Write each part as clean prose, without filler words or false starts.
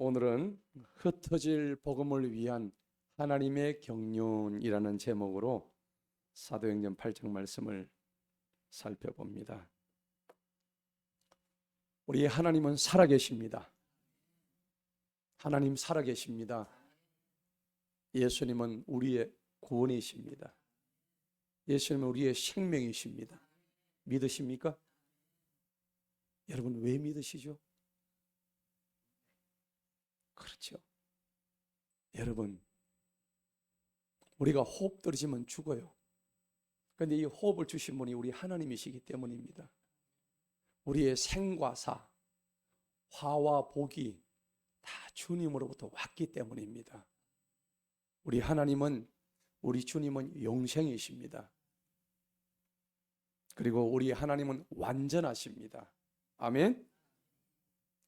오늘은 흩어질 복음을 위한 하나님의 경륜이라는 제목으로 사도행전 8장 말씀을 살펴봅니다. 우리 하나님은 살아계십니다. 하나님 살아계십니다. 예수님은 우리의 구원이십니다. 예수님은 우리의 생명이십니다. 믿으십니까? 여러분, 왜 믿으시죠? 그렇죠. 여러분, 우리가 호흡 떨어지면 죽어요. 그런데 이 호흡을 주신 분이 우리 하나님이시기 때문입니다. 우리의 생과 사, 화와 복이 다 주님으로부터 왔기 때문입니다. 우리 하나님은, 우리 주님은 영생이십니다. 그리고 우리 하나님은 완전하십니다. 아멘.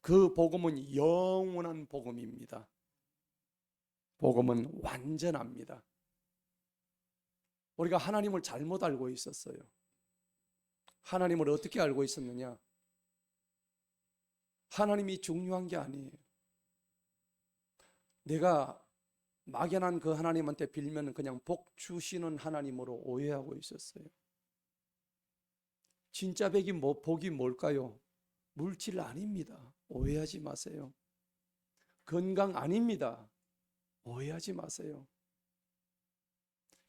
그 복음은 영원한 복음입니다. 복음은 완전합니다. 우리가 하나님을 잘못 알고 있었어요. 하나님을 어떻게 알고 있었느냐? 하나님이 중요한 게 아니에요. 내가 막연한 그 하나님한테 빌면 그냥 복 주시는 하나님으로 오해하고 있었어요. 진짜 복이 뭘까요? 물질 아닙니다. 오해하지 마세요. 건강 아닙니다. 오해하지 마세요.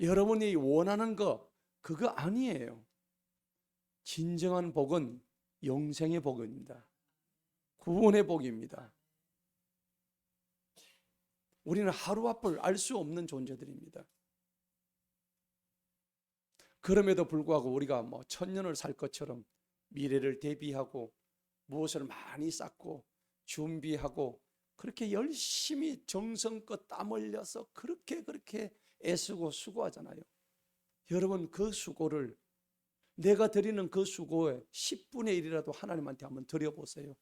여러분이 원하는 거 그거 아니에요. 진정한 복은 영생의 복입니다. 구원의 복입니다. 우리는 하루 앞을 알 수 없는 존재들입니다. 그럼에도 불구하고 우리가 천년을 살 것처럼 미래를 대비하고 무엇을 많이 쌓고 준비하고 그렇게 열심히 정성껏 땀 흘려서 그렇게 애쓰고 수고하잖아요. 여러분, 그 수고를, 내가 드리는 그 수고의 10분의 1이라도 하나님한테 한번 드려보세요.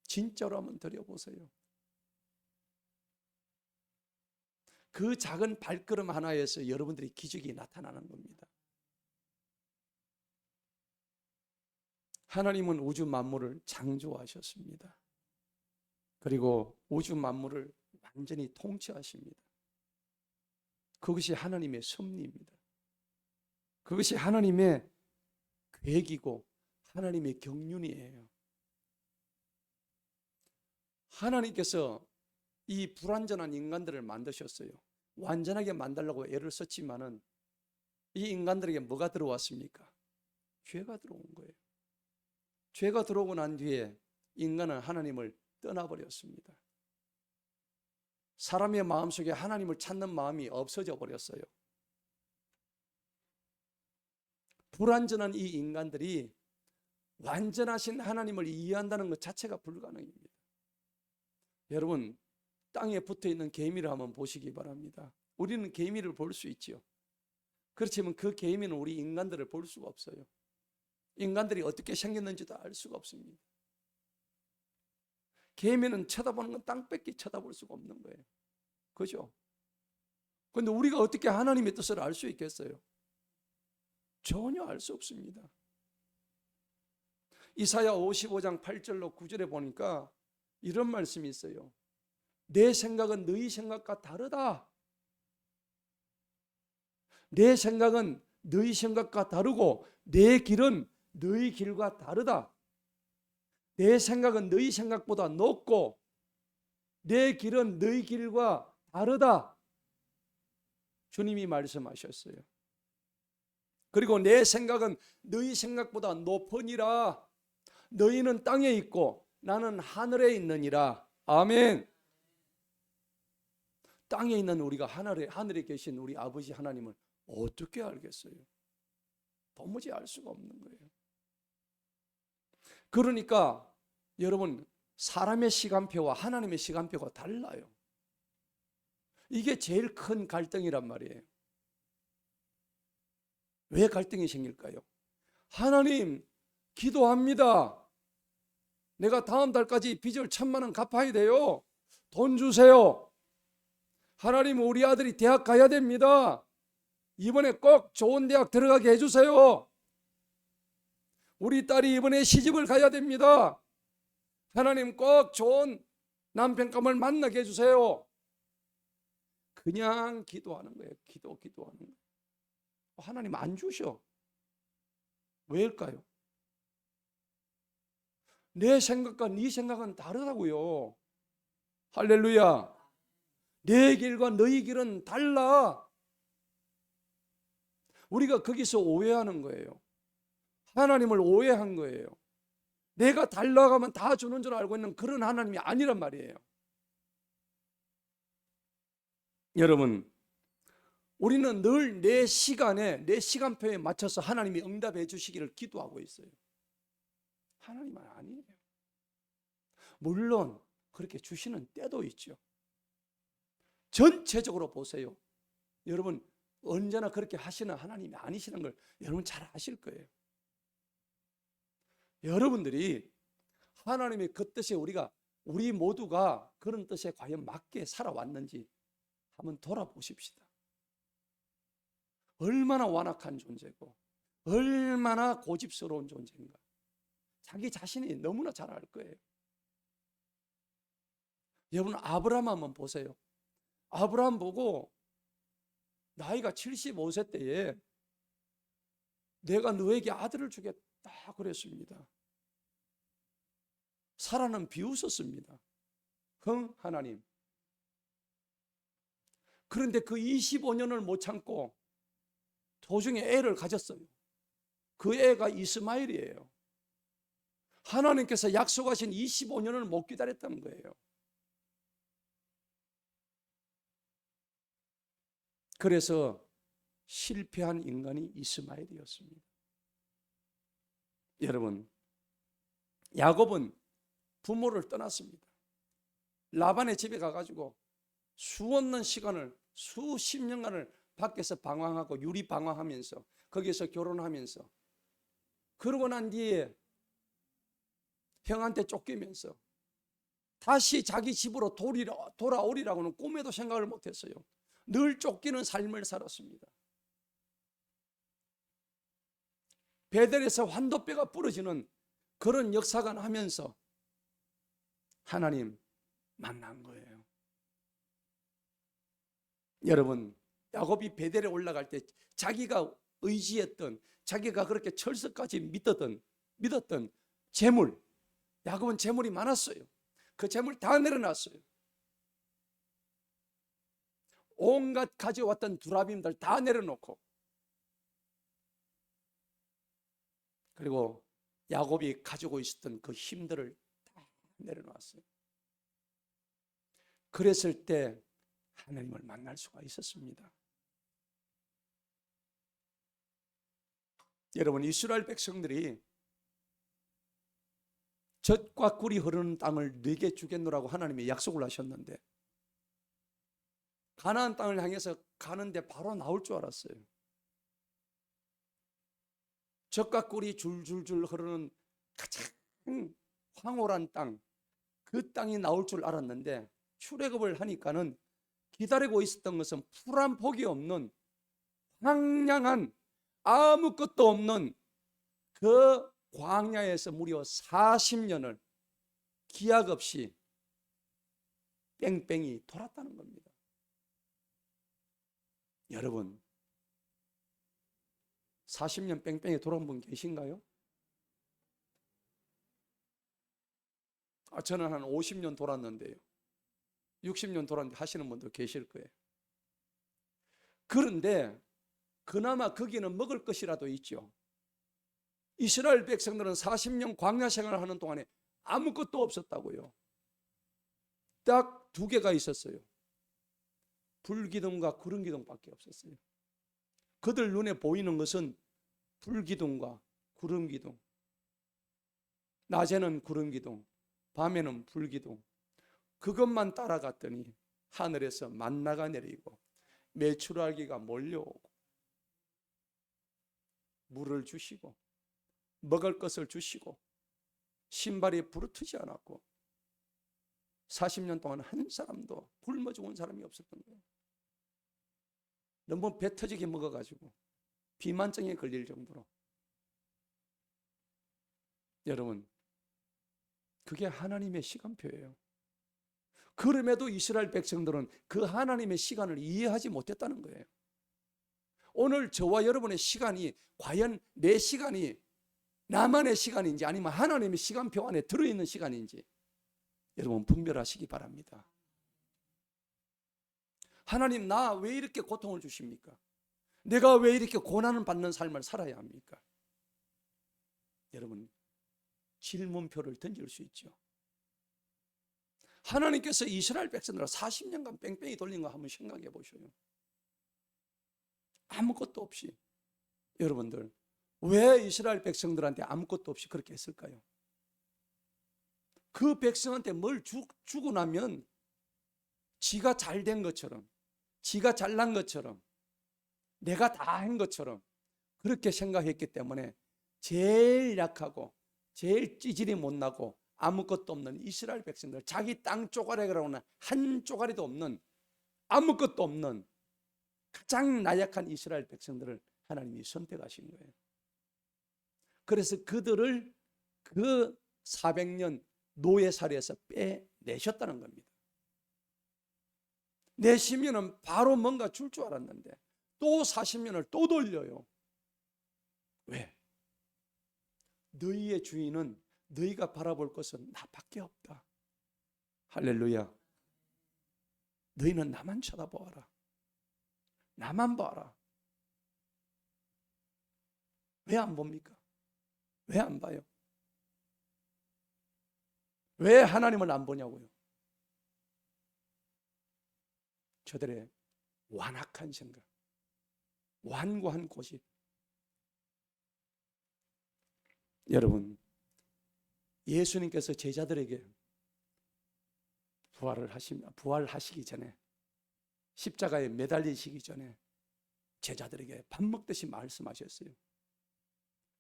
진짜로 한번 드려보세요. 그 작은 발걸음 하나에서 여러분들의 기적이 나타나는 겁니다. 하나님은 우주 만물을 창조하셨습니다. 그리고 우주 만물을 완전히 통치하십니다. 그것이 하나님의 섭리입니다. 그것이 하나님의 계획이고 하나님의 경륜이에요. 하나님께서 이 불완전한 인간들을 만드셨어요. 완전하게 만들려고 애를 썼지만은 이 인간들에게 뭐가 들어왔습니까? 죄가 들어온 거예요. 죄가 들어오고 난 뒤에 인간은 하나님을 떠나버렸습니다. 사람의 마음속에 하나님을 찾는 마음이 없어져 버렸어요. 불완전한 이 인간들이 완전하신 하나님을 이해한다는 것 자체가 불가능입니다. 여러분, 땅에 붙어있는 개미를 한번 보시기 바랍니다. 우리는 개미를 볼 수 있죠. 그렇지만 그 개미는 우리 인간들을 볼 수가 없어요. 인간들이 어떻게 생겼는지도 알 수가 없습니다. 개미는 쳐다보는 건 땅밖에 쳐다볼 수가 없는 거예요. 그죠? 그런데 우리가 어떻게 하나님의 뜻을 알 수 있겠어요? 전혀 알 수 없습니다. 이사야 55장 8절로 9절에 보니까 이런 말씀이 있어요. 내 생각은 너희 생각과 다르다. 내 생각은 너희 생각과 다르고 내 길은 너희 길과 다르다. 내 생각은 너희 생각보다 높고 내 길은 너희 길과 다르다. 주님이 말씀하셨어요. 그리고 내 생각은 너희 생각보다 높으니라. 너희는 땅에 있고 나는 하늘에 있느니라. 아멘. 땅에 있는 우리가 하늘에 계신 우리 아버지 하나님을 어떻게 알겠어요? 도무지 알 수가 없는 거예요. 그러니까 여러분, 사람의 시간표와 하나님의 시간표가 달라요. 이게 제일 큰 갈등이란 말이에요. 왜 갈등이 생길까요? 하나님, 기도합니다. 내가 다음 달까지 빚을 1,000만 원 갚아야 돼요. 돈 주세요. 하나님, 우리 아들이 대학 가야 됩니다. 이번에 꼭 좋은 대학 들어가게 해주세요. 우리 딸이 이번에 시집을 가야 됩니다. 하나님, 꼭 좋은 남편감을 만나게 해주세요. 그냥 기도하는 거예요. 기도하는 거예요. 하나님 안 주셔. 왜일까요? 내 생각과 네 생각은 다르다고요. 할렐루야. 내 길과 너희 길은 달라. 우리가 거기서 오해하는 거예요. 하나님을 오해한 거예요. 내가 달라가면 다 주는 줄 알고 있는 그런 하나님이 아니란 말이에요. 여러분, 우리는 늘 내 시간에, 내 시간표에 맞춰서 하나님이 응답해 주시기를 기도하고 있어요. 하나님은 아니에요. 물론 그렇게 주시는 때도 있죠. 전체적으로 보세요. 여러분, 언제나 그렇게 하시는 하나님이 아니시는 걸 여러분 잘 아실 거예요. 여러분들이 하나님의 그 뜻에 우리 모두가 그런 뜻에 과연 맞게 살아왔는지 한번 돌아보십시다. 얼마나 완악한 존재고 얼마나 고집스러운 존재인가. 자기 자신이 너무나 잘 알 거예요. 여러분, 아브라함 한번 보세요. 아브라함 보고 나이가 75세 때에 내가 너에게 아들을 주겠다 그랬습니다. 사라는 비웃었습니다. 하나님. 그런데 그 25년을 못 참고 도중에 애를 가졌어요. 그 애가 이스마엘이에요. 하나님께서 약속하신 25년을 못 기다렸다는 거예요. 그래서 실패한 인간이 이스마엘이었습니다. 여러분, 야곱은 부모를 떠났습니다. 라반의 집에 가가지고 수없는 시간을, 수십 년간을 밖에서 방황하고 유리 방황하면서 거기서 결혼하면서, 그러고 난 뒤에 형한테 쫓기면서 다시 자기 집으로 돌아오리라고는 꿈에도 생각을 못했어요. 늘 쫓기는 삶을 살았습니다. 베델에서 환도뼈가 부러지는 그런 역사가 나면서 하나님 만난 거예요. 여러분, 야곱이 베델에 올라갈 때 자기가 의지했던, 자기가 그렇게 철석까지 믿었던 재물, 야곱은 재물이 많았어요. 그 재물 다 내려놨어요. 온갖 가져왔던 두라빔들 다 내려놓고, 그리고 야곱이 가지고 있었던 그 힘들을 다 내려놨어요. 그랬을 때 하나님을 만날 수가 있었습니다. 여러분, 이스라엘 백성들이 젖과 꿀이 흐르는 땅을 네게 주겠노라고 하나님이 약속을 하셨는데, 가나안 땅을 향해서 가는데 바로 나올 줄 알았어요. 젖과 꿀이 줄줄줄 흐르는 가장 황홀한 땅, 그 땅이 나올 줄 알았는데 출애굽을 하니까는 기다리고 있었던 것은 풀 한 폭이 없는 황량한, 아무것도 없는 그 광야에서 무려 40년을 기약 없이 뺑뺑이 돌았다는 겁니다. 여러분, 40년 뺑뺑이 돌아온 분 계신가요? 저는 한 50년 돌았는데요. 60년 돌았는데 하시는 분도 계실 거예요. 그런데 그나마 거기는 먹을 것이라도 있죠. 이스라엘 백성들은 40년 광야 생활을 하는 동안에 아무것도 없었다고요. 딱 두 개가 있었어요. 불기둥과 구름기둥밖에 없었어요. 그들 눈에 보이는 것은 불기둥과 구름기둥. 낮에는 구름기둥, 밤에는 불기둥. 그것만 따라갔더니 하늘에서 만나가 내리고 메추라기가 몰려오고 물을 주시고 먹을 것을 주시고 신발이 부르트지 않았고 40년 동안 한 사람도 굶어 죽은 사람이 없었던 거예요. 너무 배 터지게 먹어가지고 비만증에 걸릴 정도로. 여러분, 그게 하나님의 시간표예요. 그럼에도 이스라엘 백성들은 그 하나님의 시간을 이해하지 못했다는 거예요. 오늘 저와 여러분의 시간이 과연 내 시간이 나만의 시간인지 아니면 하나님의 시간표 안에 들어있는 시간인지 여러분 분별하시기 바랍니다. 하나님, 나 왜 이렇게 고통을 주십니까? 내가 왜 이렇게 고난을 받는 삶을 살아야 합니까? 여러분 질문표를 던질 수 있죠. 하나님께서 이스라엘 백성들을 40년간 뺑뺑이 돌린 거 한번 생각해 보셔요. 아무것도 없이. 여러분들 왜 이스라엘 백성들한테 아무것도 없이 그렇게 했을까요? 그 백성한테 뭘 주고 나면 지가 잘 된 것처럼, 지가 잘난 것처럼, 내가 다 한 것처럼 그렇게 생각했기 때문에 제일 약하고 제일 찌질이 못나고 아무것도 없는 이스라엘 백성들, 자기 땅 쪼가리라고는 한 쪼가리도 없는, 아무것도 없는 가장 나약한 이스라엘 백성들을 하나님이 선택하신 거예요. 그래서 그들을 그 400년 노예살이에서 빼내셨다는 겁니다. 내시면은 바로 뭔가 줄 줄 알았는데 또 40년을 또 돌려요. 왜? 너희의 주인은 너희가 바라볼 것은 나밖에 없다. 할렐루야. 너희는 나만 쳐다보아라. 나만 봐라. 왜 안 봅니까? 왜 안 봐요? 왜 하나님을 안 보냐고요? 저들의 완악한 생각, 완고한 고집. 여러분, 예수님께서 제자들에게 부활하시기 전에, 십자가에 매달리시기 전에 제자들에게 밥 먹듯이 말씀하셨어요.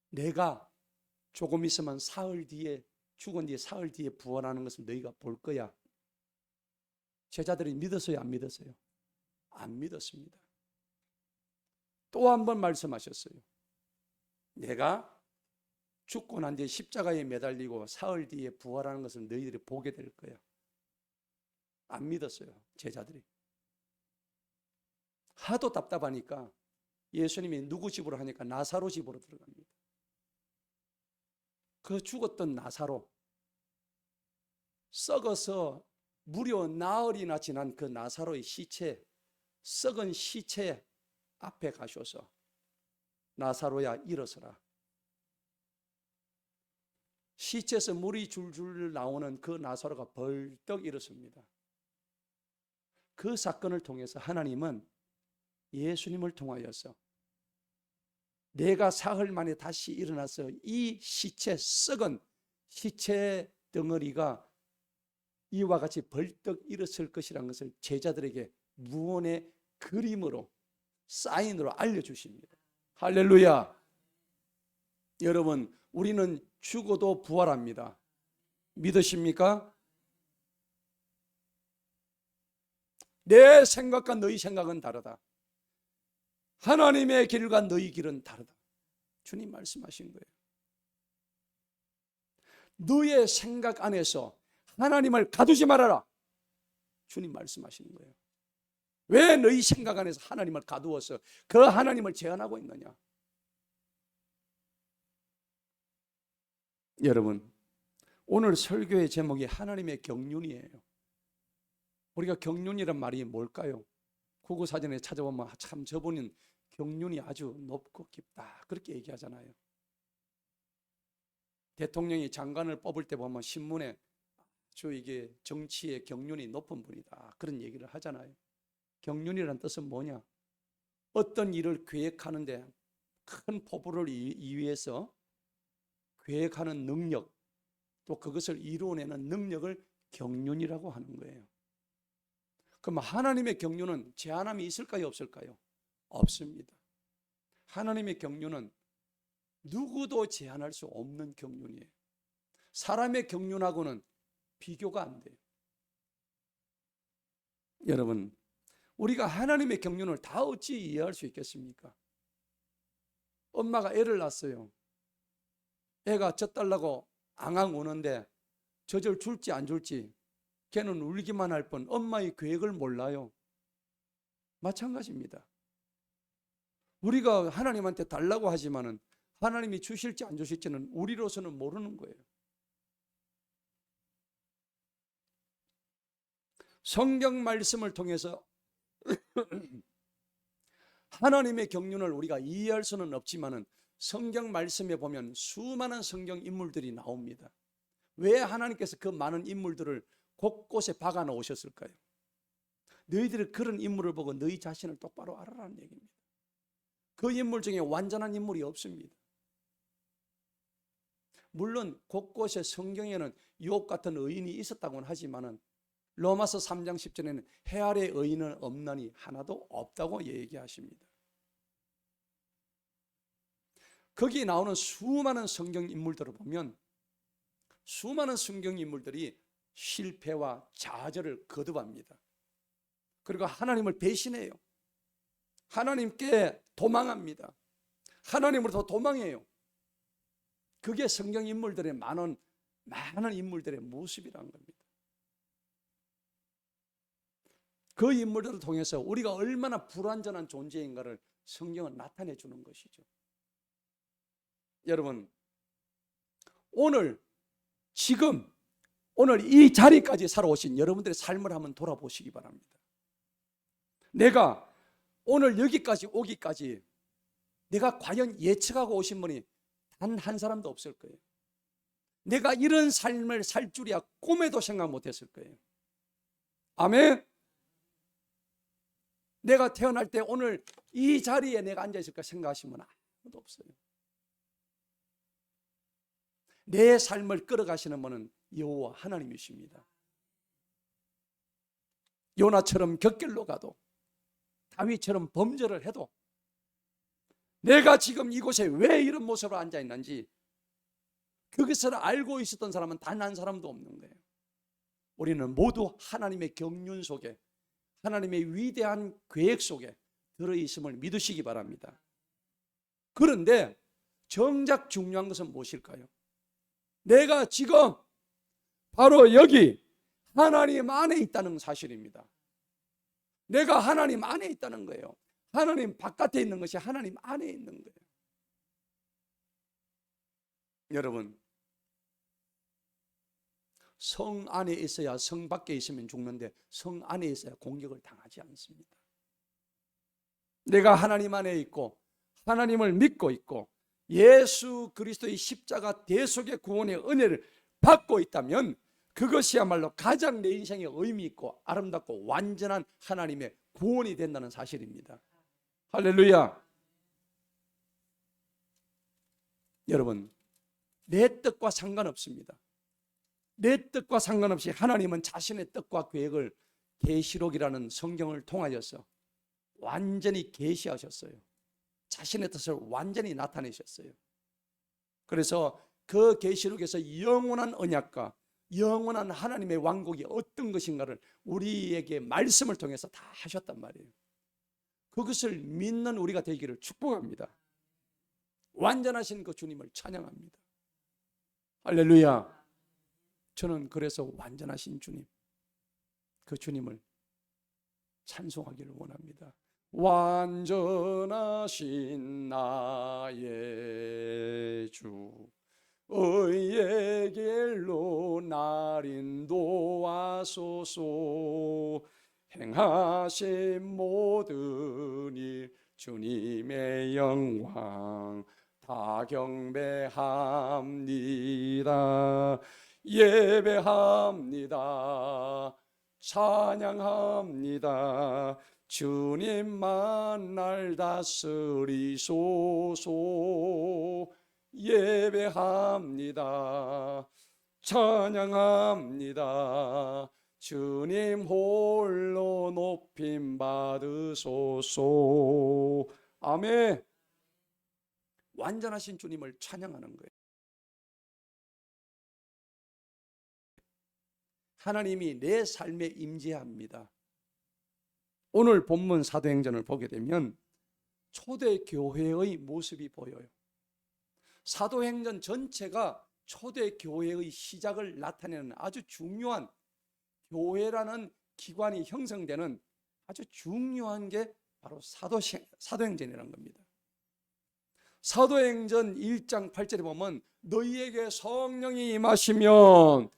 내가 조금 있으면 사흘 뒤에, 죽은 뒤에 사흘 뒤에 부활하는 것을 너희가 볼 거야. 제자들이 믿었어요, 안 믿었어요? 안 믿었습니다. 또 한 번 말씀하셨어요. 내가 죽고 난 뒤에 십자가에 매달리고 사흘 뒤에 부활하는 것을 너희들이 보게 될 거야. 안 믿었어요, 제자들이. 하도 답답하니까 예수님이 누구 집으로 하니까 나사로 집으로 들어갑니다. 그 죽었던 나사로, 썩어서 무려 나흘이나 지난 그 나사로의 시체, 썩은 시체 앞에 가셔서 나사로야 일어서라. 시체에서 물이 줄줄 나오는 그 나사로가 벌떡 일어섭니다. 그 사건을 통해서 하나님은 예수님을 통하여서 내가 사흘 만에 다시 일어나서 이 시체, 썩은 시체 덩어리가 이와 같이 벌떡 일어설 것이라는 것을 제자들에게 무언의 그림으로, 사인으로 알려주십니다. 할렐루야. 여러분, 우리는 죽어도 부활합니다. 믿으십니까? 내 생각과 너희 생각은 다르다. 하나님의 길과 너희 길은 다르다. 주님 말씀하신 거예요. 너의 생각 안에서 하나님을 가두지 말아라. 주님 말씀하시는 거예요. 왜 너희 생각 안에서 하나님을 가두어서 그 하나님을 제한하고 있느냐? 여러분, 오늘 설교의 제목이 하나님의 경륜이에요. 우리가 경륜이란 말이 뭘까요? 국어사전에 찾아보면 참 저분은 경륜이 아주 높고 깊다 그렇게 얘기하잖아요. 대통령이 장관을 뽑을 때 보면 신문에 아주 이게 정치의 경륜이 높은 분이다 그런 얘기를 하잖아요. 경륜이란 뜻은 뭐냐? 어떤 일을 계획하는데 큰 포부를 위해서 계획하는 능력, 또 그것을 이루어내는 능력을 경륜이라고 하는 거예요. 그럼 하나님의 경륜은 제한함이 있을까요, 없을까요? 없습니다. 하나님의 경륜은 누구도 제한할 수 없는 경륜이에요. 사람의 경륜하고는 비교가 안 돼요. 여러분, 우리가 하나님의 경륜을 다 어찌 이해할 수 있겠습니까? 엄마가 애를 낳았어요. 애가 젖달라고 앙앙 우는데 젖을 줄지 안 줄지 걔는 울기만 할 뿐 엄마의 계획을 몰라요. 마찬가지입니다. 우리가 하나님한테 달라고 하지만은 하나님이 주실지 안 주실지는 우리로서는 모르는 거예요. 성경 말씀을 통해서 하나님의 경륜을 우리가 이해할 수는 없지만은 성경 말씀에 보면 수많은 성경 인물들이 나옵니다. 왜 하나님께서 그 많은 인물들을 곳곳에 박아 놓으셨을까요? 너희들이 그런 인물을 보고 너희 자신을 똑바로 알아라는 얘기입니다. 그 인물 중에 완전한 인물이 없습니다. 물론 곳곳에 성경에는 유혹 같은 의인이 있었다고는 하지만은 로마서 3장 10절에는 해 아래 의인은 없나니 하나도 없다고 얘기하십니다. 거기에 나오는 수많은 성경 인물들을 보면 수많은 성경 인물들이 실패와 좌절을 거듭합니다. 그리고 하나님을 배신해요. 하나님께 도망합니다. 하나님으로부터 도망해요. 그게 성경 인물들의 많은 인물들의 모습이라는 겁니다. 그 인물들을 통해서 우리가 얼마나 불완전한 존재인가를 성경은 나타내 주는 것이죠. 여러분, 오늘 지금 오늘 이 자리까지 살아오신 여러분들의 삶을 한번 돌아보시기 바랍니다. 내가 오늘 여기까지 오기까지 내가 과연 예측하고 오신 분이 단 한 사람도 없을 거예요. 내가 이런 삶을 살 줄이야 꿈에도 생각 못했을 거예요. 아멘. 내가 태어날 때 오늘 이 자리에 내가 앉아 있을까 생각하신 분은 아무도 없어요. 내 삶을 끌어가시는 분은 여호와 하나님이십니다. 요나처럼 격결로 가도 다윗처럼 범죄를 해도 내가 지금 이곳에 왜 이런 모습으로 앉아 있는지 그것을 알고 있었던 사람은 단 한 사람도 없는 거예요. 우리는 모두 하나님의 경륜 속에 하나님의 위대한 계획 속에 들어있음을 믿으시기 바랍니다. 그런데 정작 중요한 것은 무엇일까요? 내가 지금 바로 여기 하나님 안에 있다는 사실입니다. 내가 하나님 안에 있다는 거예요. 하나님 바깥에 있는 것이 하나님 안에 있는 거예요. 여러분, 성 안에 있어야 성 밖에 있으면 죽는데 성 안에 있어야 공격을 당하지 않습니다. 내가 하나님 안에 있고 하나님을 믿고 있고 예수 그리스도의 십자가 대속의 구원의 은혜를 받고 있다면 그것이야말로 가장 내 인생에 의미 있고 아름답고 완전한 하나님의 구원이 된다는 사실입니다. 할렐루야. 여러분, 내 뜻과 상관없습니다. 내 뜻과 상관없이 하나님은 자신의 뜻과 계획을 계시록이라는 성경을 통하여서 완전히 계시하셨어요. 자신의 뜻을 완전히 나타내셨어요. 그래서 그 계시록에서 영원한 언약과 영원한 하나님의 왕국이 어떤 것인가를 우리에게 말씀을 통해서 다 하셨단 말이에요. 그것을 믿는 우리가 되기를 축복합니다. 완전하신 그 주님을 찬양합니다. 할렐루야. 저는 그래서 완전하신 주님, 그 주님을 찬송하기를 원합니다. 완전하신 나의 주, 의의 길로 날 인도하소서. 행하신 모든 일 주님의 영광 다 경배합니다. 예배합니다. 찬양합니다. 주님만 날 다스리소서. 예배합니다. 찬양합니다. 주님 홀로 높임 받으소서. 아멘. 완전하신 주님을 찬양하는 거예요. 하나님이 내 삶에 임재합니다. 오늘 본문 사도행전을 보게 되면 초대교회의 모습이 보여요. 사도행전 전체가 초대교회의 시작을 나타내는 아주 중요한 교회라는 기관이 형성되는 아주 중요한 게 바로 사도행전이라는 겁니다. 사도행전 1장 8절에 보면 너희에게 성령이 임하시면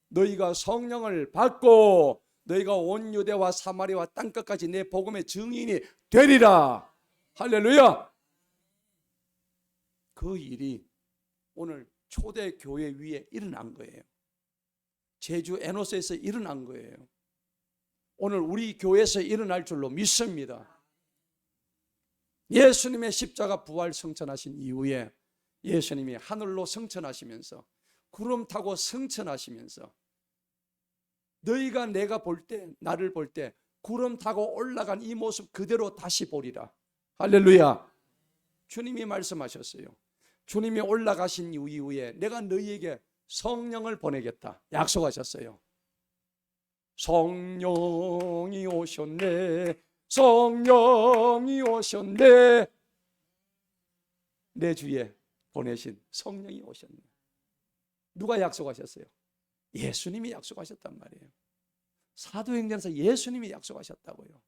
너희가 성령을 받고 너희가 온 유대와 사마리아와 땅끝까지 내 복음의 증인이 되리라. 할렐루야. 그 일이 오늘 초대 교회 위에 일어난 거예요. 제주 에노스에서 일어난 거예요. 오늘 우리 교회에서 일어날 줄로 믿습니다. 예수님의 십자가 부활 성천하신 이후에 예수님이 하늘로 성천하시면서 구름 타고 성천하시면서 너희가 내가 볼 때, 나를 볼 때 구름 타고 올라간 이 모습 그대로 다시 보리라. 할렐루야. 주님이 말씀하셨어요. 주님이 올라가신 이후에 내가 너희에게 성령을 보내겠다 약속하셨어요. 성령이 오셨네, 성령이 오셨네. 내 주에 보내신 성령이 오셨네. 누가 약속하셨어요? 예수님이 약속하셨단 말이에요. 사도행전에서 예수님이 약속하셨다고요.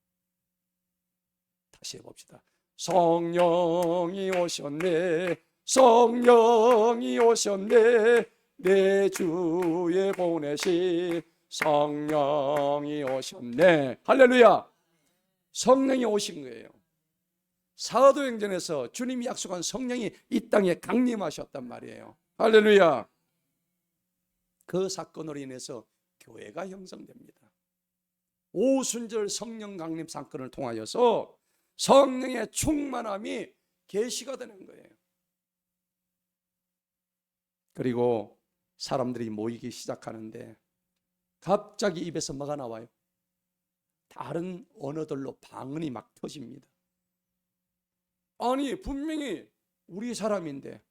다시 해봅시다. 성령이 오셨네, 성령이 오셨네. 내 주에 보내신 성령이 오셨네. 할렐루야. 성령이 오신 거예요. 사도행전에서 주님이 약속한 성령이 이 땅에 강림하셨단 말이에요. 할렐루야. 그 사건으로 인해서 교회가 형성됩니다. 오순절 성령 강림 사건을 통하여서 성령의 충만함이 계시가 되는 거예요. 그리고 사람들이 모이기 시작하는데 갑자기 입에서 뭐가 나와요? 다른 언어들로 방언이 막 터집니다. 아니 분명히 우리 사람인데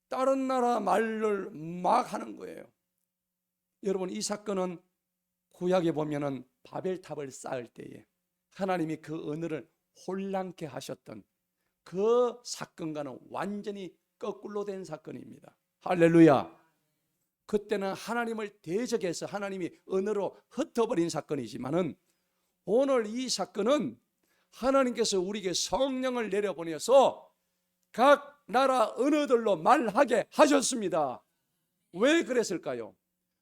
다른 나라 말을 막 하는 거예요. 여러분 이 사건은 구약에 보면은 바벨탑을 쌓을 때에 하나님이 그 언어를 혼란케 하셨던 그 사건과는 완전히 거꾸로 된 사건입니다. 할렐루야. 그때는 하나님을 대적해서 하나님이 언어로 흩어버린 사건이지만은 오늘 이 사건은 하나님께서 우리에게 성령을 내려보내서 각 나라 언어들로 말하게 하셨습니다. 왜 그랬을까요?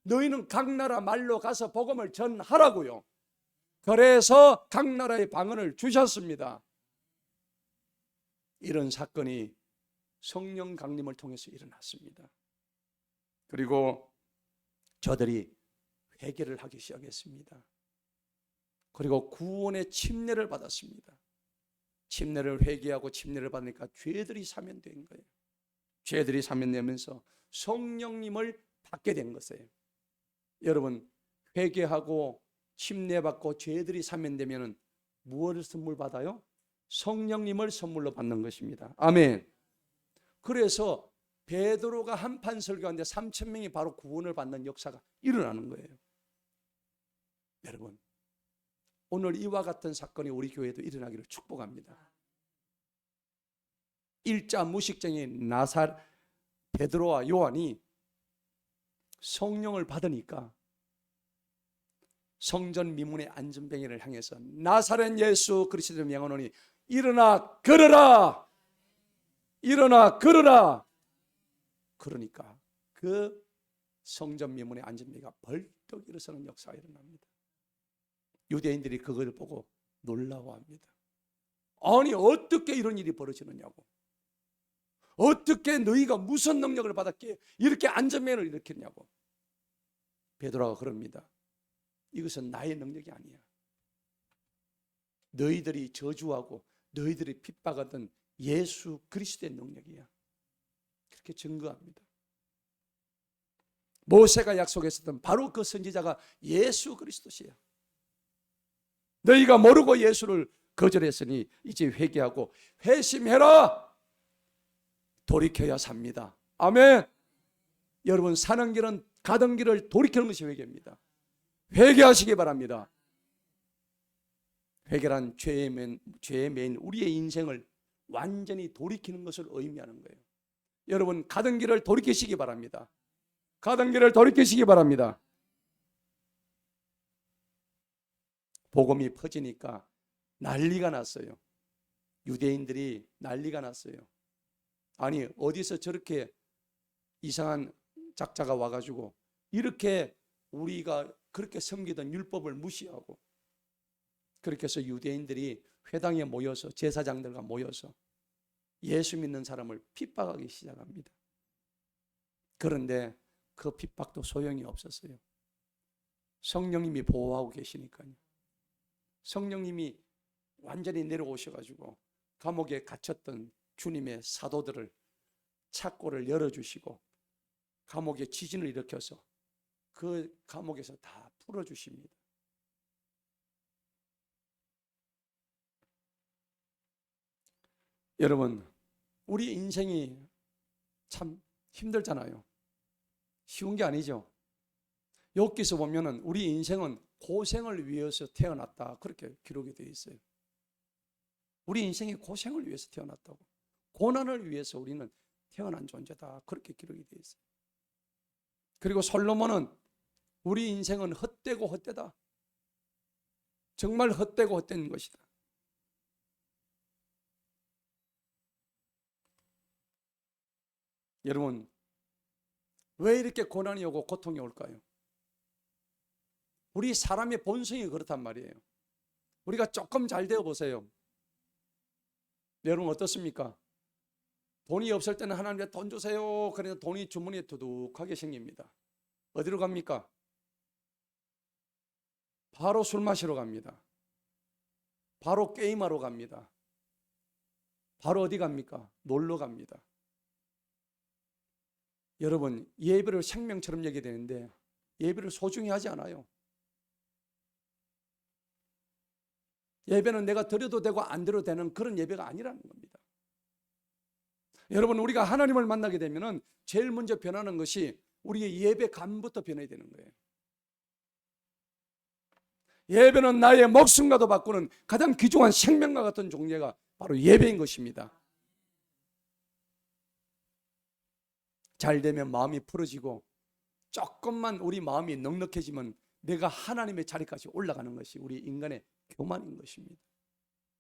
너희는 각 나라 말로 가서 복음을 전하라고요. 그래서 각 나라의 방언을 주셨습니다. 이런 사건이 성령 강림을 통해서 일어났습니다. 그리고 저들이 회개를 하기 시작했습니다. 그리고 구원의 침례를 받았습니다. 침례를 회개하고 침례를 받으니까 죄들이 사면된 거예요. 죄들이 사면되면서 성령님을 받게 된 것이에요. 여러분 회개하고 침례받고 죄들이 사면되면 무엇을 선물 받아요? 성령님을 선물로 받는 것입니다. 아멘. 그래서 베드로가 한판 설교하는데 3,000명이 바로 구원을 받는 역사가 일어나는 거예요. 여러분 오늘 이와 같은 사건이 우리 교회에도 일어나기를 축복합니다. 일자 무식쟁이 베드로와 요한이 성령을 받으니까 성전 미문의 안전뱅이를 향해서 나사렛 예수 그리스도를 명하노니 일어나 걸어라, 일어나 걸어라. 그러니까 그 성전 미문의 안전뱅이가 벌떡 일어서는 역사가 일어납니다. 유대인들이 그걸 보고 놀라워합니다. 아니 어떻게 이런 일이 벌어지느냐고, 어떻게 너희가 무슨 능력을 받았기에 이렇게 안전맨을 일으켰냐고. 베드로가 그럽니다. 이것은 나의 능력이 아니야. 너희들이 저주하고 너희들이 핍박하던 예수 그리스도의 능력이야. 그렇게 증거합니다. 모세가 약속했었던 바로 그 선지자가 예수 그리스도시야. 너희가 모르고 예수를 거절했으니 이제 회개하고 회심해라. 돌이켜야 삽니다. 아멘. 여러분 사는 길은 가던 길을 돌이키는 것이 회개입니다. 회개하시기 바랍니다. 회개란 죄의 메인 우리의 인생을 완전히 돌이키는 것을 의미하는 거예요. 여러분 가던 길을 돌이키시기 바랍니다. 가던 길을 돌이키시기 바랍니다. 복음이 퍼지니까 난리가 났어요. 유대인들이 난리가 났어요. 아니, 어디서 저렇게 이상한 작자가 와가지고 이렇게 우리가 그렇게 섬기던 율법을 무시하고, 그렇게 해서 유대인들이 회당에 모여서, 제사장들과 모여서 예수 믿는 사람을 핍박하기 시작합니다. 그런데 그 핍박도 소용이 없었어요. 성령님이 보호하고 계시니까요. 성령님이 완전히 내려오셔가지고 감옥에 갇혔던 주님의 사도들을 창고를 열어주시고 감옥에 지진을 일으켜서 그 감옥에서 다 풀어주십니다. 여러분, 우리 인생이 참 힘들잖아요. 쉬운 게 아니죠. 여기서 보면은 우리 인생은 고생을 위해서 태어났다, 그렇게 기록이 되어 있어요. 우리 인생이 고생을 위해서 태어났다고, 고난을 위해서 우리는 태어난 존재다, 그렇게 기록이 되어 있어요. 그리고 솔로몬은 우리 인생은 헛되고 헛되다, 정말 헛되고 헛된 것이다. 여러분, 왜 이렇게 고난이 오고 고통이 올까요? 우리 사람의 본성이 그렇단 말이에요. 우리가 조금 잘 되어 보세요. 여러분 어떻습니까? 돈이 없을 때는 하나님께 돈 주세요. 그래서 돈이 주머니에 두둑하게 생깁니다. 어디로 갑니까? 바로 술 마시러 갑니다. 바로 게임하러 갑니다. 바로 어디 갑니까? 놀러 갑니다. 여러분, 예배를 생명처럼 여기게 되는데 예배를 소중히 하지 않아요. 예배는 내가 드려도 되고 안 드려도 되는 그런 예배가 아니라는 겁니다. 여러분, 우리가 하나님을 만나게 되면은 제일 먼저 변하는 것이 우리의 예배감부터 변해야 되는 거예요. 예배는 나의 목숨과도 바꾸는 가장 귀중한 생명과 같은 존재가 바로 예배인 것입니다. 잘 되면 마음이 풀어지고 조금만 우리 마음이 넉넉해지면 내가 하나님의 자리까지 올라가는 것이 우리 인간의 교만인 것입니다.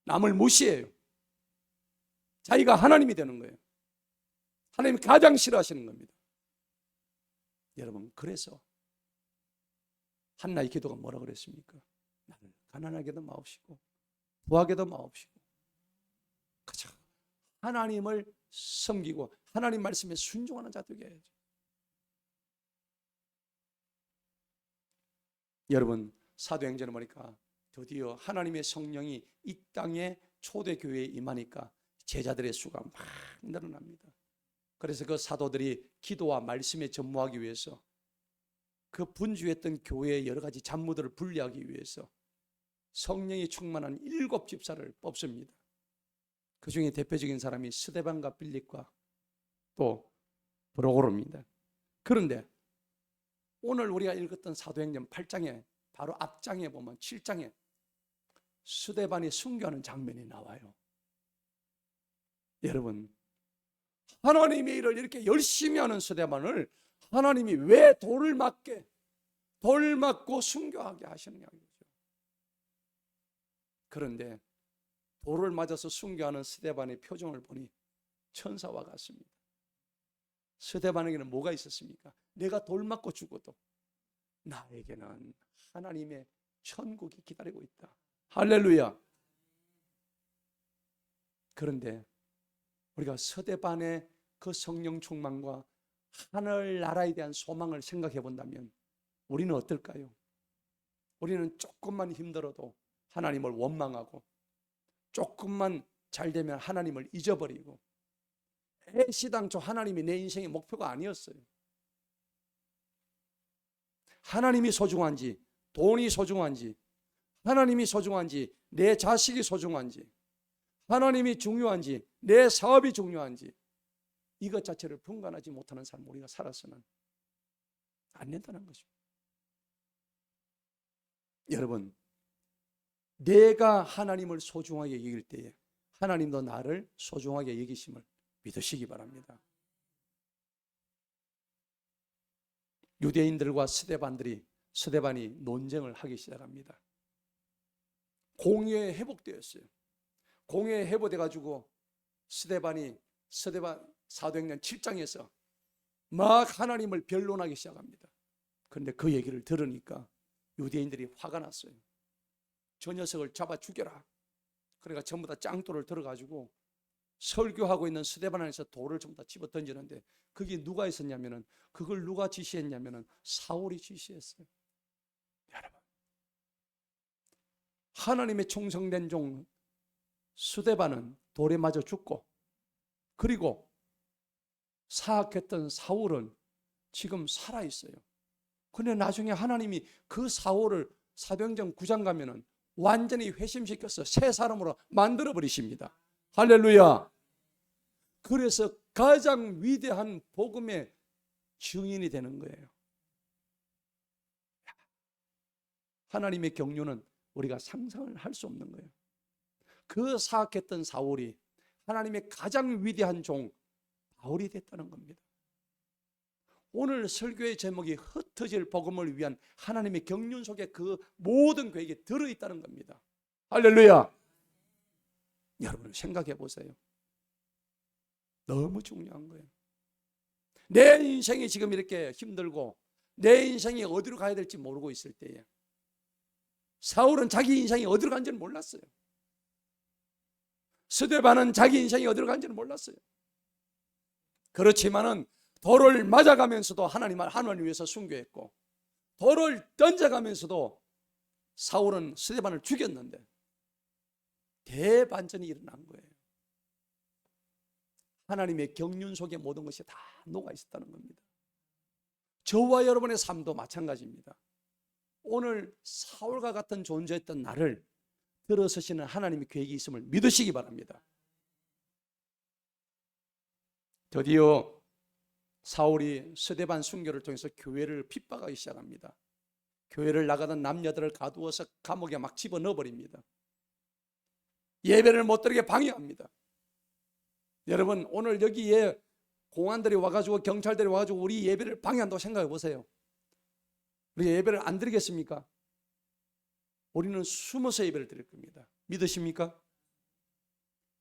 남을 무시해요. 자기가 하나님이 되는 거예요. 하나님이 가장 싫어하시는 겁니다. 여러분, 그래서 한나의 기도가 뭐라 그랬습니까? 나를 가난하게도 마옵시고 부하게도 마옵시고 그저 하나님을 섬기고 하나님 말씀에 순종하는 자 되게 해야죠. 여러분, 사도행전을 보니까 드디어 하나님의 성령이 이 땅에 초대교회에 임하니까 제자들의 수가 막 늘어납니다. 그래서 그 사도들이 기도와 말씀에 전무하기 위해서 그 분주했던 교회의 여러 가지 잡무들을 분리하기 위해서 성령이 충만한 7 집사를 뽑습니다. 그 중에 대표적인 사람이 스데반과 빌립과 또 브로고로입니다. 그런데 오늘 우리가 읽었던 사도행전 8장에 바로 앞장에 보면 7장에 스데반이 순교하는 장면이 나와요. 여러분, 하나님의 일을 이렇게 열심히 하는 스데반을 하나님이 왜 돌을 맞고 순교하게 하시느냐고요. 그런데 돌을 맞아서 순교하는 스데반의 표정을 보니 천사와 같습니다. 스데반에게는 뭐가 있었습니까? 내가 돌 맞고 죽어도 나에게는 하나님의 천국이 기다리고 있다. 할렐루야. 그런데 우리가 스데반의 그 성령 충만과 하늘나라에 대한 소망을 생각해 본다면 우리는 어떨까요? 우리는 조금만 힘들어도 하나님을 원망하고 조금만 잘 되면 하나님을 잊어버리고 애시당초 하나님이 내 인생의 목표가 아니었어요. 하나님이 소중한지, 돈이 소중한지, 하나님이 소중한지, 내 자식이 소중한지, 하나님이 중요한지, 내 사업이 중요한지 이것 자체를 분간하지 못하는 삶 우리가 살아서는 안 된다는 것입니다. 여러분, 내가 하나님을 소중하게 여길 때에 하나님도 나를 소중하게 여기심을 믿으시기 바랍니다. 유대인들과 스데반이 논쟁을 하기 시작합니다. 공의에 회복되었어요. 공의에 회복돼 가지고 스데반 사도행전 7장에서 막 하나님을 변론하기 시작합니다. 그런데 그 얘기를 들으니까 유대인들이 화가 났어요. 저 녀석을 잡아 죽여라. 그러니까 전부 다 짱돌을 들어가지고 설교하고 있는 스데반 안에서 돌을 전부 다 집어 던지는데, 그게 누가 있었냐면은, 그걸 누가 지시했냐면은 사울이 지시했어요. 여러분, 하나님의 충성된 종 스데반은 돌에 맞아 죽고, 그리고 사악했던 사울은 지금 살아있어요. 근데 나중에 하나님이 그 사울을 사도행전 9장 가면은 완전히 회심시켜서 새 사람으로 만들어 버리십니다. 할렐루야. 그래서 가장 위대한 복음의 증인이 되는 거예요. 하나님의 경륜은 우리가 상상을 할 수 없는 거예요. 그 사악했던 사울이 하나님의 가장 위대한 종 바울이 됐다는 겁니다. 오늘 설교의 제목이 흩어질 복음을 위한 하나님의 경륜 속에 그 모든 계획이 들어있다는 겁니다. 할렐루야. 여러분 생각해 보세요. 너무 중요한 거예요. 내 인생이 지금 이렇게 힘들고 내 인생이 어디로 가야 될지 모르고 있을 때에 사울은 자기 인생이 어디로 간지는 몰랐어요. 스데반은 자기 인생이 어디로 간지는 몰랐어요. 그렇지만은 돌을 맞아가면서도 하나님을 위해서 순교했고, 돌을 던져가면서도 사울은 스데반을 죽였는데 대반전이 일어난 거예요. 하나님의 경륜 속에 모든 것이 다 녹아 있었다는 겁니다. 저와 여러분의 삶도 마찬가지입니다. 오늘 사울과 같은 존재였던 나를 들어서시는 하나님의 계획이 있음을 믿으시기 바랍니다. 드디어 사울이 스데반 순교를 통해서 교회를 핍박하기 시작합니다. 교회를 나가던 남녀들을 가두어서 감옥에 막 집어넣어 버립니다. 예배를 못 드리게 방해합니다. 여러분 오늘 여기에 공안들이 와가지고 경찰들이 와가지고 우리 예배를 방해한다고 생각해 보세요. 우리 예배를 안 드리겠습니까? 우리는 숨어서 예배를 드릴 겁니다. 믿으십니까?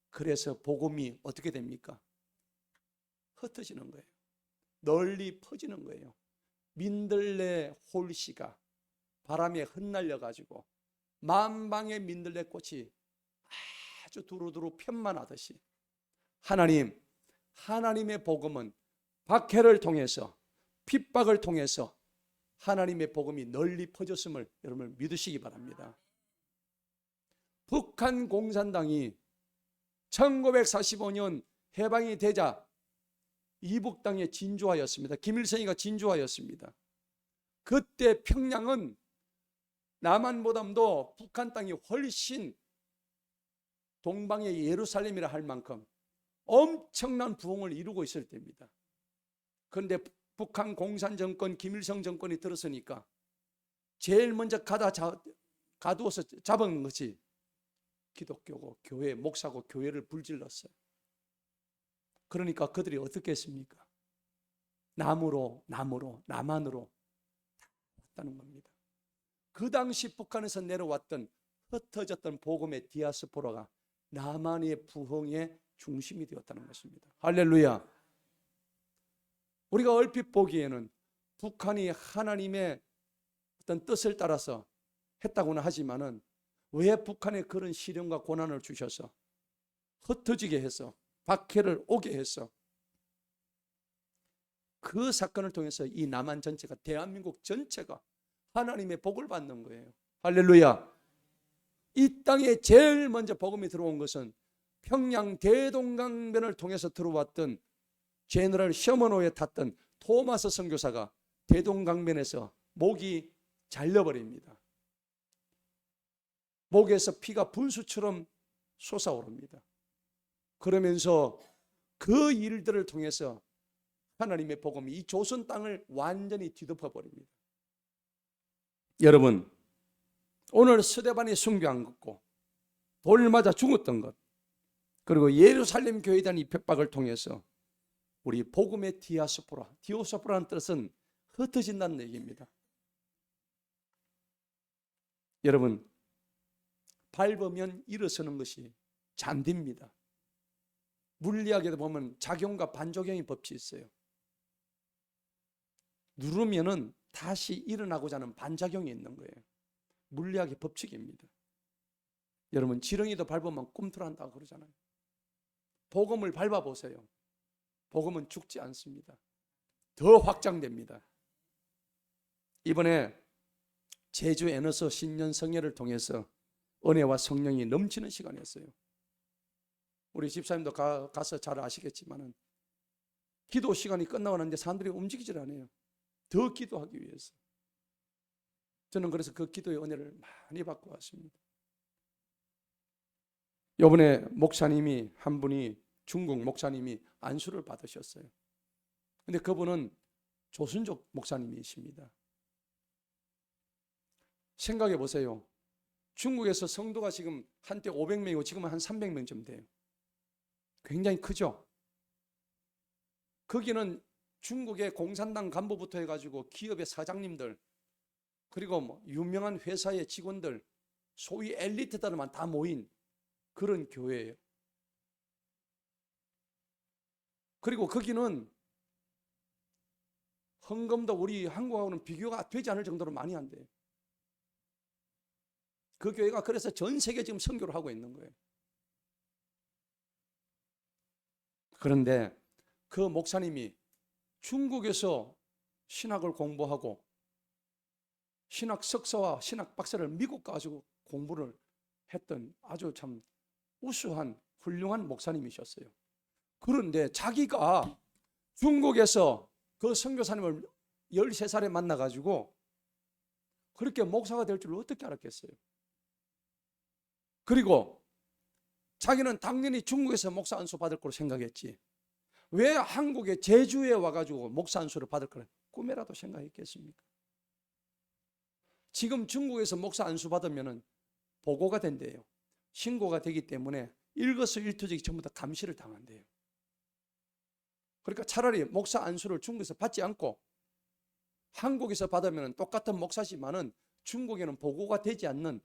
그래서 복음이 어떻게 됩니까? 흩어지는 거예요. 널리 퍼지는 거예요. 민들레 홀씨가 바람에 흩날려 가지고 만방의 민들레 꽃이 아주 두루두루 편만하듯이 하나님의 복음은 박해를 통해서 핍박을 통해서 하나님의 복음이 널리 퍼졌음을 여러분 믿으시기 바랍니다. 북한 공산당이 1945년 해방이 되자 이북 땅에 진주하였습니다. 김일성이가 진주하였습니다. 그때 평양은 남한보다도 북한 땅이 훨씬 동방의 예루살렘이라 할 만큼 엄청난 부흥을 이루고 있을 때입니다. 그런데 북한 공산 정권, 김일성 정권이 들었으니까 제일 먼저 가두어서 잡은 것이 기독교고 교회, 목사고 교회를 불질렀어요. 그러니까 그들이 어떻게 했습니까? 남한으로 왔다는 겁니다. 그 당시 북한에서 내려왔던 흩어졌던 복음의 디아스포라가 남한의 부흥의 중심이 되었다는 것입니다. 할렐루야. 우리가 얼핏 보기에는 북한이 하나님의 어떤 뜻을 따라서 했다고는 하지만은 왜 북한에 그런 시련과 고난을 주셔서 흩어지게 해서 박해를 오게 해서 그 사건을 통해서 이 남한 전체가, 대한민국 전체가 하나님의 복을 받는 거예요. 할렐루야. 이 땅에 제일 먼저 복음이 들어온 것은 평양 대동강변을 통해서 들어왔던 제너럴 셔먼호에 탔던 토마스 선교사가 대동강변에서 목이 잘려버립니다. 목에서 피가 분수처럼 솟아오릅니다. 그러면서 그 일들을 통해서 하나님의 복음이 이 조선 땅을 완전히 뒤덮어 버립니다. 여러분, 오늘 스데반이 순교한 것고 돌 맞아 죽었던 것, 그리고 예루살렘 교회에 대한 이 핍박을 통해서 우리 복음의 디아스포라는 뜻은 흩어진다는 얘기입니다. 여러분, 밟으면 일어서는 것이 잔디입니다. 물리학에도 보면 작용과 반작용의 법칙이 있어요. 누르면은 다시 일어나고자 하는 반작용이 있는 거예요. 물리학의 법칙입니다. 여러분, 지렁이도 밟으면 꿈틀한다고 그러잖아요. 복음을 밟아보세요. 복음은 죽지 않습니다. 더 확장됩니다. 이번에 제주 에너서 신년성회를 통해서 은혜와 성령이 넘치는 시간이었어요. 우리 집사님도 가서 잘 아시겠지만 기도 시간이 끝나고 나는데 사람들이 움직이질 않아요. 더 기도하기 위해서. 저는 그래서 그 기도의 은혜를 많이 받고 왔습니다. 이번에 목사님이 한 분이, 중국 목사님이 안수를 받으셨어요. 근데 그분은 조순족 목사님이십니다. 생각해 보세요. 중국에서 성도가 지금 한때 500명이고 지금은 한 300명쯤 돼요. 굉장히 크죠? 거기는 중국의 공산당 간부부터 해가지고 기업의 사장님들, 그리고 뭐 유명한 회사의 직원들, 소위 엘리트들만 다 모인 그런 교회예요. 그리고 거기는 헌금도 우리 한국하고는 비교가 되지 않을 정도로 많이 한대요. 그 교회가 그래서 전 세계 지금 선교를 하고 있는 거예요. 그런데 그 목사님이 중국에서 신학을 공부하고 신학 석사와 신학 박사를 미국 가지고 공부를 했던 아주 참 우수한 훌륭한 목사님이셨어요. 그런데 자기가 중국에서 그 선교사님을 13살에 만나가지고 그렇게 목사가 될 줄 어떻게 알았겠어요? 그리고 자기는 당연히 중국에서 목사 안수 받을 거로 생각했지, 왜 한국의 제주에 와가지고 목사 안수를 받을 거라 꿈에라도 생각했겠습니까? 지금 중국에서 목사 안수 받으면 보고가 된대요. 신고가 되기 때문에 일거수일투족이 전부 다 감시를 당한대요. 그러니까 차라리 목사 안수를 중국에서 받지 않고 한국에서 받으면 똑같은 목사지만은 중국에는 보고가 되지 않는,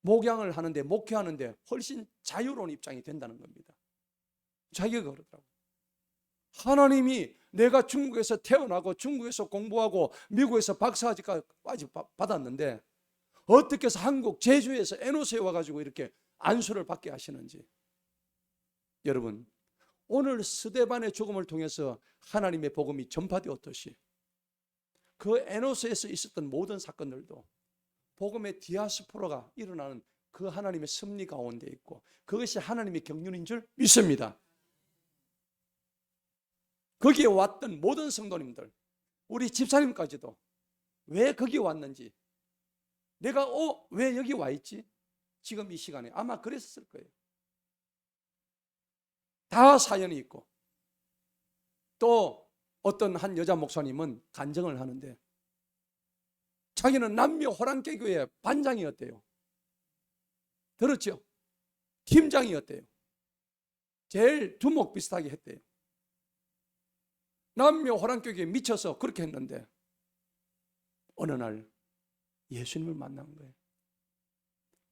목양을 하는데, 목회하는데 훨씬 자유로운 입장이 된다는 겁니다. 자기가 그러더라고요. 하나님이 내가 중국에서 태어나고 중국에서 공부하고 미국에서 박사학위까지 받았는데 어떻게 해서 한국 제주에서 에노스에 와가지고 이렇게 안수를 받게 하시는지. 여러분, 오늘 스데반의 죽음을 통해서 하나님의 복음이 전파되었듯이 그 에노스에서 있었던 모든 사건들도 복음의 디아스포라가 일어나는 그 하나님의 섭리 가운데 있고 그것이 하나님의 경륜인 줄 믿습니다. 거기에 왔던 모든 성도님들, 우리 집사님까지도 왜 거기 왔는지, 내가 왜 여기 와 있지? 지금 이 시간에 아마 그랬을 거예요. 다 사연이 있고, 또 어떤 한 여자 목사님은 간증을 하는데 자기는 남미 호랑개교회 반장이었대요. 들었죠? 팀장이었대요. 제일 두목 비슷하게 했대요. 남미 호랑개교회에 미쳐서 그렇게 했는데 어느 날 예수님을 만난 거예요.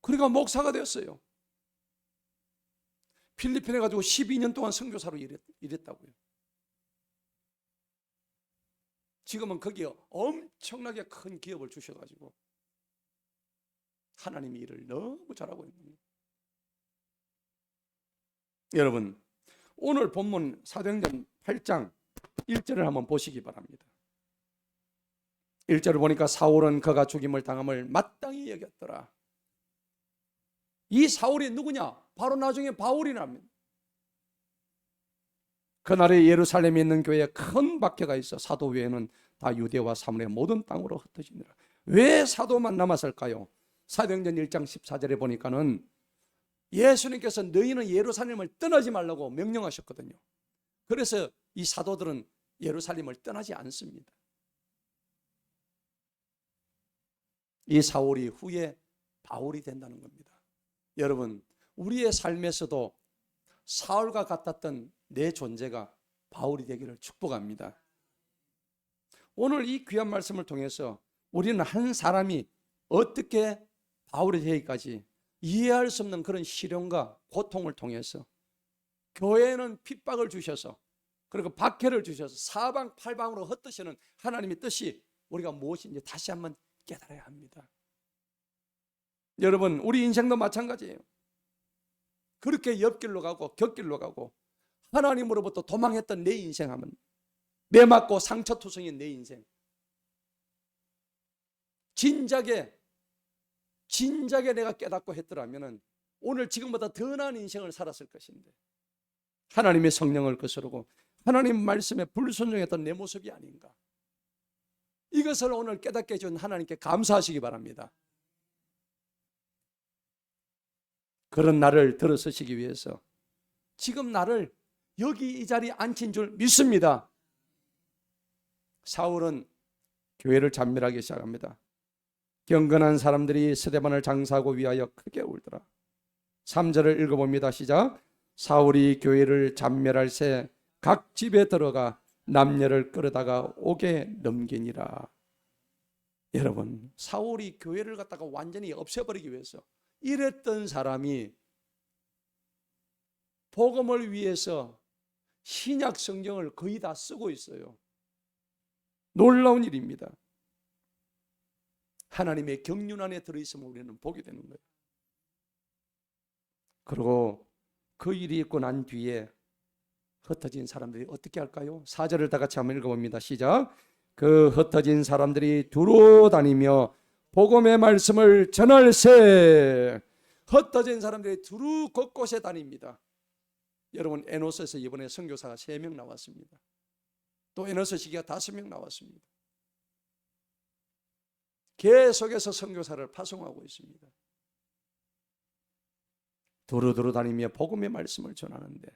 그러니까 목사가 되었어요. 필리핀에 가지고 12년 동안 선교사로 일했다고요. 지금은 거기에 엄청나게 큰 기업을 주셔가지고 하나님의 일을 너무 잘하고 있는 거예요. 여러분, 오늘 본문 사도행전 8장 1절을 한번 보시기 바랍니다. 1절을 보니까 사울은 그가 죽임을 당함을 마땅히 여겼더라. 이 사울이 누구냐? 바로 나중에 바울이랍니다. 그날에 예루살렘에 있는 교회에 큰 박해가 있어 사도 외에는 다 유대와 사마리아 모든 땅으로 흩어지니라. 왜 사도만 남았을까요? 사도행전 1장 14절에 보니까는 예수님께서 너희는 예루살렘을 떠나지 말라고 명령하셨거든요. 그래서 이 사도들은 예루살렘을 떠나지 않습니다. 이 사울이 후에 바울이 된다는 겁니다. 여러분, 우리의 삶에서도 사울과 같았던 내 존재가 바울이 되기를 축복합니다. 오늘 이 귀한 말씀을 통해서 우리는 한 사람이 어떻게 바울의 얘기까지 이해할 수 없는 그런 시련과 고통을 통해서 교회는 핍박을 주셔서 그리고 박해를 주셔서 사방팔방으로 헛드시는 하나님의 뜻이 우리가 무엇인지 다시 한번 깨달아야 합니다. 여러분, 우리 인생도 마찬가지예요. 그렇게 옆길로 가고 곁길로 가고 하나님으로부터 도망했던 내 인생하면 매맞고 상처투성인 내 인생, 진작에 내가 깨닫고 했더라면 오늘 지금보다 더 나은 인생을 살았을 것인데 하나님의 성령을 거스르고 하나님 말씀에 불순종했던 내 모습이 아닌가. 이것을 오늘 깨닫게 해준 하나님께 감사하시기 바랍니다. 그런 나를 들어서시기 위해서 지금 나를 여기 이 자리에 앉힌 줄 믿습니다. 사울은 교회를 잔멸하기 시작합니다. 경건한 사람들이 스데반을 장사하고 위하여 크게 울더라. 3절을 읽어봅니다. 시작. 사울이 교회를 잔멸할 새 각 집에 들어가 남녀를 끌어다가 옥에 넘기니라. 여러분, 사울이 교회를 갖다가 완전히 없애버리기 위해서 이랬던 사람이 복음을 위해서 신약 성경을 거의 다 쓰고 있어요. 놀라운 일입니다. 하나님의 경륜 안에 들어있으면 우리는 보게 되는 거예요. 그리고 그 일이 있고 난 뒤에 흩어진 사람들이 어떻게 할까요? 4절을 다 같이 한번 읽어봅니다. 시작. 그 흩어진 사람들이 두루 다니며 복음의 말씀을 전할세. 흩어진 사람들이 두루 곳곳에 다닙니다. 여러분, 에노스에서 이번에 선교사가 3명 나왔습니다. 또 에노스 시기가 5명 나왔습니다. 계속해서 선교사를 파송하고 있습니다. 두루두루 다니며 복음의 말씀을 전하는데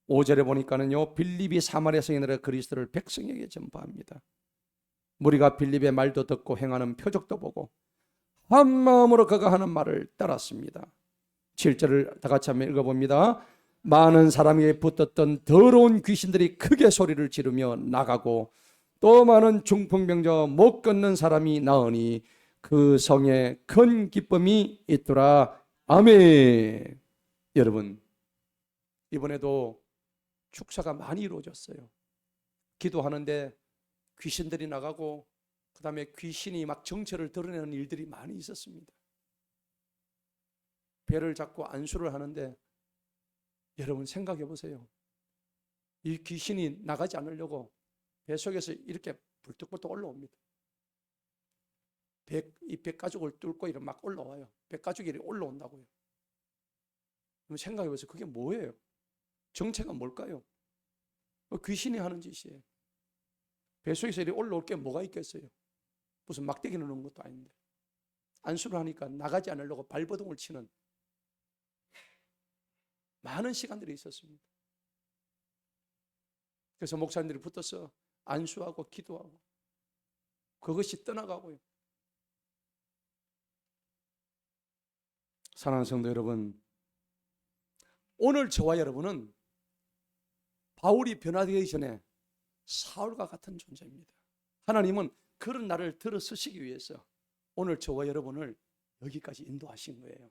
5절에 보니까는요, 빌립이 사마리아 성인들의 그리스도를 백성에게 전파합니다. 무리가 빌립의 말도 듣고 행하는 표적도 보고 한 마음으로 그가 하는 말을 따랐습니다. 7절을 다 같이 한번 읽어봅니다. 많은 사람에게 붙었던 더러운 귀신들이 크게 소리를 지르며 나가고 또 많은 중풍병자와 못 걷는 사람이 나으니 그 성에 큰 기쁨이 있더라. 아멘. 여러분, 이번에도 축사가 많이 이루어졌어요. 기도하는데 귀신들이 나가고 그 다음에 귀신이 막 정체를 드러내는 일들이 많이 있었습니다. 배를 잡고 안수를 하는데 여러분 생각해 보세요. 이 귀신이 나가지 않으려고 배 속에서 이렇게 불뚝불뚝 올라옵니다. 이 배가죽을 뚫고 이렇게 막 올라와요. 배가죽이 이렇게 올라온다고요. 그럼 생각해 보세요. 그게 뭐예요? 정체가 뭘까요? 귀신이 하는 짓이에요. 배 속에서 이렇게 올라올 게 뭐가 있겠어요? 무슨 막대기 넣는 것도 아닌데. 안수를 하니까 나가지 않으려고 발버둥을 치는 많은 시간들이 있었습니다. 그래서 목사님들이 붙어서 안수하고 기도하고 그것이 떠나가고요. 사랑하는 성도 여러분, 오늘 저와 여러분은 바울이 변화되기 전에 사울과 같은 존재입니다. 하나님은 그런 나를 들어서시기 위해서 오늘 저와 여러분을 여기까지 인도하신 거예요.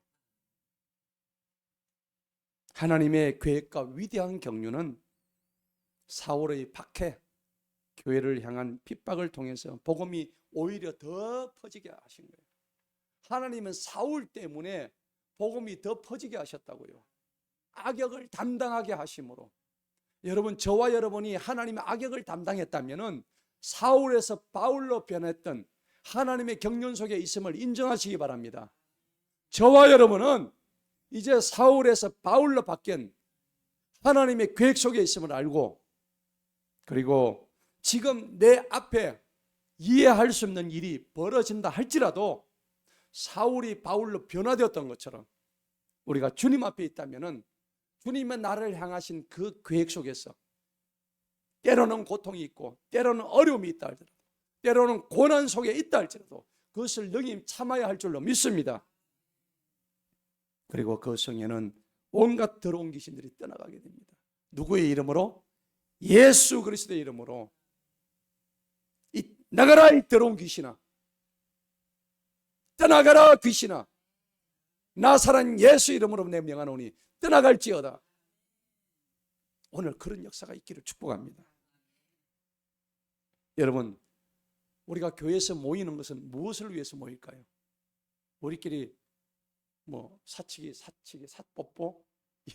하나님의 계획과 위대한 경륜은 사울의 박해, 교회를 향한 핍박을 통해서 복음이 오히려 더 퍼지게 하신 거예요. 하나님은 사울 때문에 복음이 더 퍼지게 하셨다고요. 악역을 담당하게 하심으로. 여러분, 저와 여러분이 하나님의 악역을 담당했다면 사울에서 바울로 변했던 하나님의 경륜 속에 있음을 인정하시기 바랍니다. 저와 여러분은 이제 사울에서 바울로 바뀐 하나님의 계획 속에 있음을 알고, 그리고 지금 내 앞에 이해할 수 없는 일이 벌어진다 할지라도 사울이 바울로 변화되었던 것처럼 우리가 주님 앞에 있다면 주님의 나를 향하신 그 계획 속에서 때로는 고통이 있고 때로는 어려움이 있다 할지라도 때로는 고난 속에 있다 할지라도 그것을 능히 참아야 할 줄로 믿습니다. 그리고 그 성에는 온갖 더러운 귀신들이 떠나가게 됩니다. 누구의 이름으로? 예수 그리스도의 이름으로. 나가라 이 더러운 귀신아, 떠나가라 귀신아, 나사렛 예수 이름으로 내 명하노니 떠나갈지어다. 오늘 그런 역사가 있기를 축복합니다. 여러분, 우리가 교회에서 모이는 것은 무엇을 위해서 모일까요? 우리끼리 뭐 사치기, 삿뽀뽀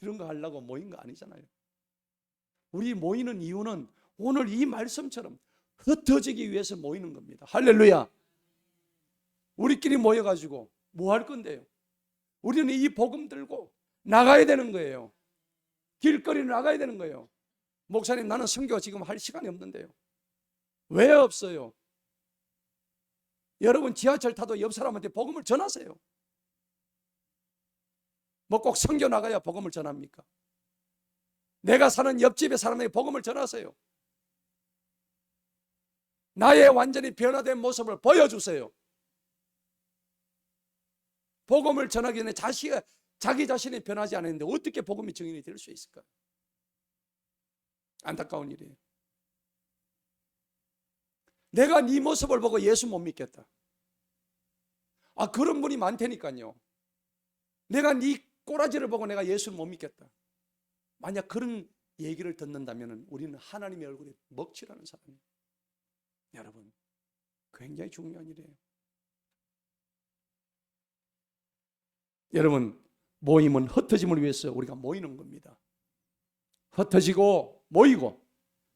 이런 거 하려고 모인 거 아니잖아요. 우리 모이는 이유는 오늘 이 말씀처럼 흩어지기 위해서 모이는 겁니다. 할렐루야. 우리끼리 모여가지고 뭐 할 건데요? 우리는 이 복음 들고 나가야 되는 거예요. 길거리 나가야 되는 거예요. 목사님, 나는 선교 지금 할 시간이 없는데요. 왜 없어요? 여러분, 지하철 타도 옆 사람한테 복음을 전하세요. 뭐 꼭 선교 나가야 복음을 전합니까? 내가 사는 옆집의 사람에게 복음을 전하세요. 나의 완전히 변화된 모습을 보여주세요. 복음을 전하기 전에 자기 자신이 변하지 않았는데 어떻게 복음이 증인이 될 수 있을까요? 안타까운 일이에요. 내가 네 모습을 보고 예수 못 믿겠다. 그런 분이 많다니까요. 내가 네 꼬라지를 보고 내가 예수를 못 믿겠다. 만약 그런 얘기를 듣는다면 우리는 하나님의 얼굴에 먹칠하는 사람이에요. 여러분, 굉장히 중요한 일이에요. 여러분, 모임은 흩어짐을 위해서 우리가 모이는 겁니다. 흩어지고 모이고,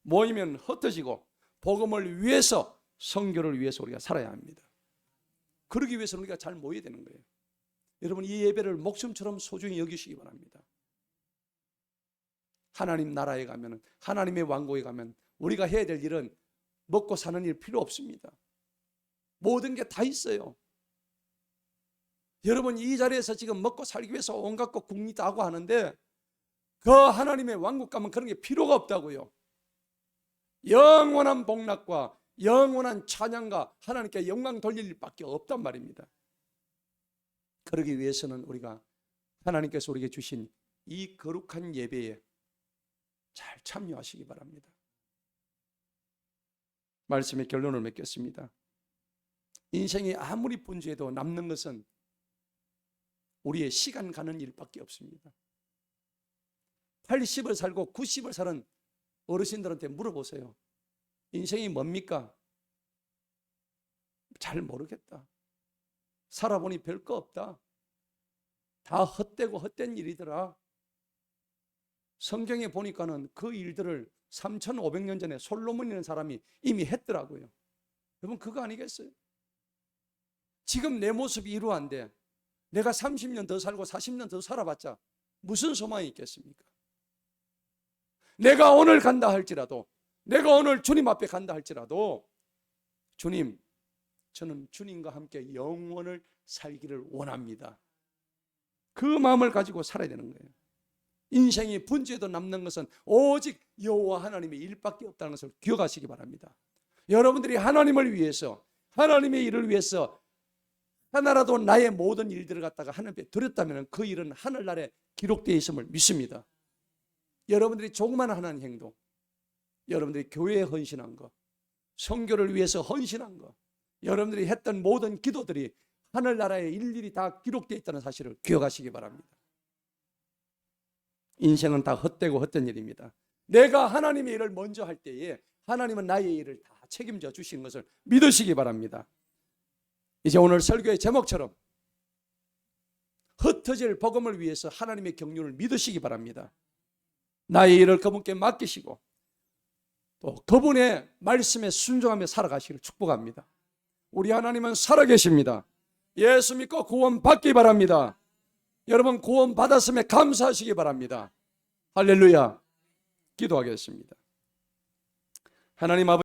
모이면 흩어지고, 복음을 위해서, 선교를 위해서 우리가 살아야 합니다. 그러기 위해서는 우리가 잘 모여야 되는 거예요. 여러분, 이 예배를 목숨처럼 소중히 여기시기 바랍니다. 하나님 나라에 가면, 하나님의 왕국에 가면 우리가 해야 될 일은 먹고 사는 일 필요 없습니다. 모든 게 다 있어요. 여러분, 이 자리에서 지금 먹고 살기 위해서 온갖 것 궁리 다 하고 하는데 그 하나님의 왕국 가면 그런 게 필요가 없다고요. 영원한 복락과 영원한 찬양과 하나님께 영광 돌릴 일밖에 없단 말입니다. 그러기 위해서는 우리가 하나님께서 우리에게 주신 이 거룩한 예배에 잘 참여하시기 바랍니다. 말씀의 결론을 맺겠습니다. 인생이 아무리 분주해도 남는 것은 우리의 시간 가는 일밖에 없습니다. 80을 살고 90을 사는 어르신들한테 물어보세요. 인생이 뭡니까? 잘 모르겠다. 살아보니 별거 없다. 다 헛되고 헛된 일이더라. 성경에 보니까는 그 일들을 3,500년 전에 솔로몬이라는 사람이 이미 했더라고요. 여러분, 그거 아니겠어요? 지금 내 모습이 이러한데 내가 30년 더 살고 40년 더 살아봤자 무슨 소망이 있겠습니까? 내가 오늘 간다 할지라도, 내가 오늘 주님 앞에 간다 할지라도, 주님, 저는 주님과 함께 영원을 살기를 원합니다. 그 마음을 가지고 살아야 되는 거예요. 인생이 분주해도 남는 것은 오직 여호와 하나님의 일밖에 없다는 것을 기억하시기 바랍니다. 여러분들이 하나님을 위해서, 하나님의 일을 위해서 하나라도 나의 모든 일들을 갖다가 하나님께 드렸다면 그 일은 하늘나라에 기록되어 있음을 믿습니다. 여러분들이 조그만 하나님 행동, 여러분들이 교회에 헌신한 것, 선교를 위해서 헌신한 것, 여러분들이 했던 모든 기도들이 하늘나라에 일일이 다 기록되어 있다는 사실을 기억하시기 바랍니다. 인생은 다 헛되고 헛된 일입니다. 내가 하나님의 일을 먼저 할 때에 하나님은 나의 일을 다 책임져 주시는 것을 믿으시기 바랍니다. 이제 오늘 설교의 제목처럼 흩어질 복음을 위해서 하나님의 경륜을 믿으시기 바랍니다. 나의 일을 그분께 맡기시고 또 그분의 말씀에 순종하며 살아가시기를 축복합니다. 우리 하나님은 살아계십니다. 예수 믿고 구원 받기 바랍니다. 여러분, 구원 받았음에 감사하시기 바랍니다. 할렐루야. 기도하겠습니다. 하나님 아버지,